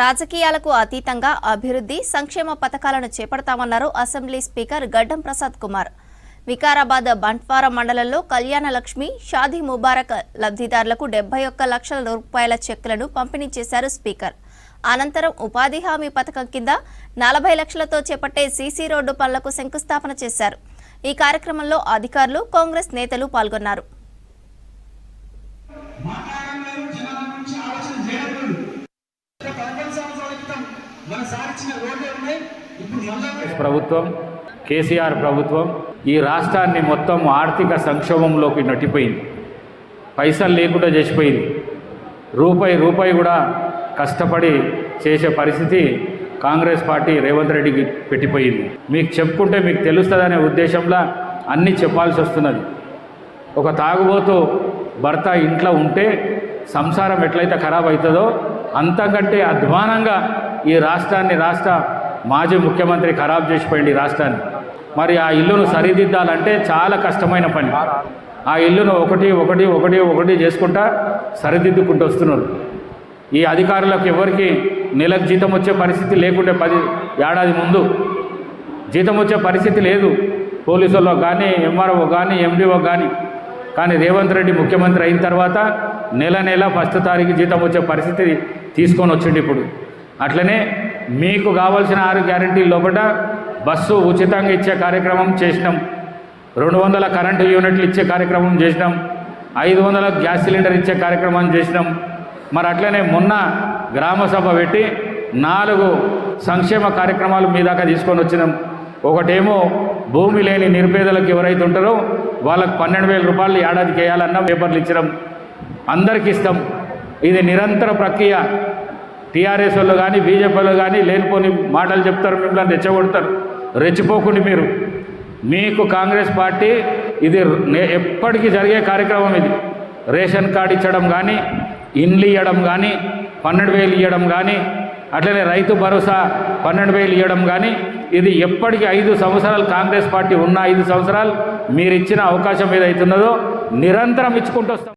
రాజకీయాలకు అతీతంగా అభివృద్ధి సంక్షేమ పథకాలను చేపడతామన్నారు అసెంబ్లీ స్పీకర్ గడ్డం ప్రసాద్ కుమార్. వికారాబాద్ బంట్వార మండలంలో కళ్యాణ లక్ష్మి షాదీ ముబారక్ లబ్ధిదారులకు 71 లక్షల రూపాయల చెక్కులను పంపిణీ చేశారు స్పీకర్. అనంతరం ఉపాధి హామీ పథకం కింద 40 లక్షలతో చేపట్టే సీసీ రోడ్డు పనులకు శంకుస్థాపన చేశారు. ఈ కార్యక్రమంలో అధికారులు, కాంగ్రెస్ నేతలు పాల్గొన్నారు. ప్రభుత్వం కేసీఆర్ ప్రభుత్వం ఈ రాష్ట్రాన్ని మొత్తం ఆర్థిక సంక్షోభంలోకి నెట్టిపోయింది. పైసలు లేకుండా చేసిపోయింది. రూపాయి కూడా కష్టపడి చేసే పరిస్థితి కాంగ్రెస్ పార్టీ రేవంత్ రెడ్డికి పెట్టిపోయింది. మీకు చెప్పుకుంటే మీకు తెలుస్తుందనే ఉద్దేశంలో అన్నీ చెప్పాల్సి వస్తున్నది. ఒక తాగుబోతూ భర్త ఇంట్లో ఉంటే సంసారం ఎట్లయితే ఖరాబ్ అవుతుందో అంతకంటే అధ్వానంగా ఈ రాష్ట్ర మాజీ ముఖ్యమంత్రి ఖరాబ్ చేసిపోయింది ఈ రాష్ట్రాన్ని. మరి ఆ ఇల్లును సరిదిద్దాలంటే చాలా కష్టమైన పని. ఆ ఇల్లును ఒకటి చేసుకుంటా సరిదిద్దుకుంటూ వస్తున్నారు. ఈ అధికారులకు ఎవరికి నెలకు జీతం వచ్చే పరిస్థితి లేకుంటే 10 ఏడాది ముందు జీతం వచ్చే పరిస్థితి లేదు. పోలీసుల్లో కానీ, ఎంఆర్ఓ కానీ, ఎండిఓ కానీ రేవంత్ రెడ్డి ముఖ్యమంత్రి అయిన తర్వాత నెల 1వ తారీఖు జీతం వచ్చే పరిస్థితి తీసుకొని వచ్చిండు. ఇప్పుడు అట్లనే మీకు కావాల్సిన 6 గ్యారంటీల లోపల బస్సు ఉచితంగా ఇచ్చే కార్యక్రమం చేసినాం. 200 కరెంటు యూనిట్లు ఇచ్చే కార్యక్రమం చేసినాం. 500 గ్యాస్ సిలిండర్ ఇచ్చే కార్యక్రమం చేసినాం. మరి అట్లనే మొన్న గ్రామ సభ పెట్టి 4 సంక్షేమ కార్యక్రమాలు మీ దాకా తీసుకొని వచ్చినాం. ఒకటేమో భూమి లేని నిరుపేదలకు ఎవరైతే ఉంటారో వాళ్ళకు 12,000 రూపాయలు ఏడాదికి వేయాలన్న పేపర్లు ఇచ్చినాం. అందరికి ఇస్తాం. ఇది నిరంతర ప్రక్రియ. టీఆర్ఎస్ వాళ్ళు కానీ, బీజేపీ వాళ్ళు కానీ లేనిపోని మాటలు చెప్తారు, మిమ్మల్ని రెచ్చగొడతారు. రెచ్చిపోకుండా మీకు కాంగ్రెస్ పార్టీ ఇది ఎప్పటికీ జరిగే కార్యక్రమం. ఇది రేషన్ కార్డు ఇచ్చడం కానీ, ఇండ్లు ఇవ్వడం కానీ, 12,000 ఇవ్వడం కానీ, అట్లనే రైతు భరోసా 12,000 ఇవ్వడం కానీ, ఇది ఎప్పటికీ 5 సంవత్సరాలు కాంగ్రెస్ పార్టీ ఉన్న 5 సంవత్సరాలు మీరు ఇచ్చిన అవకాశం ఏదైతున్నదో నిరంతరం ఇచ్చుకుంటూ వస్తాం.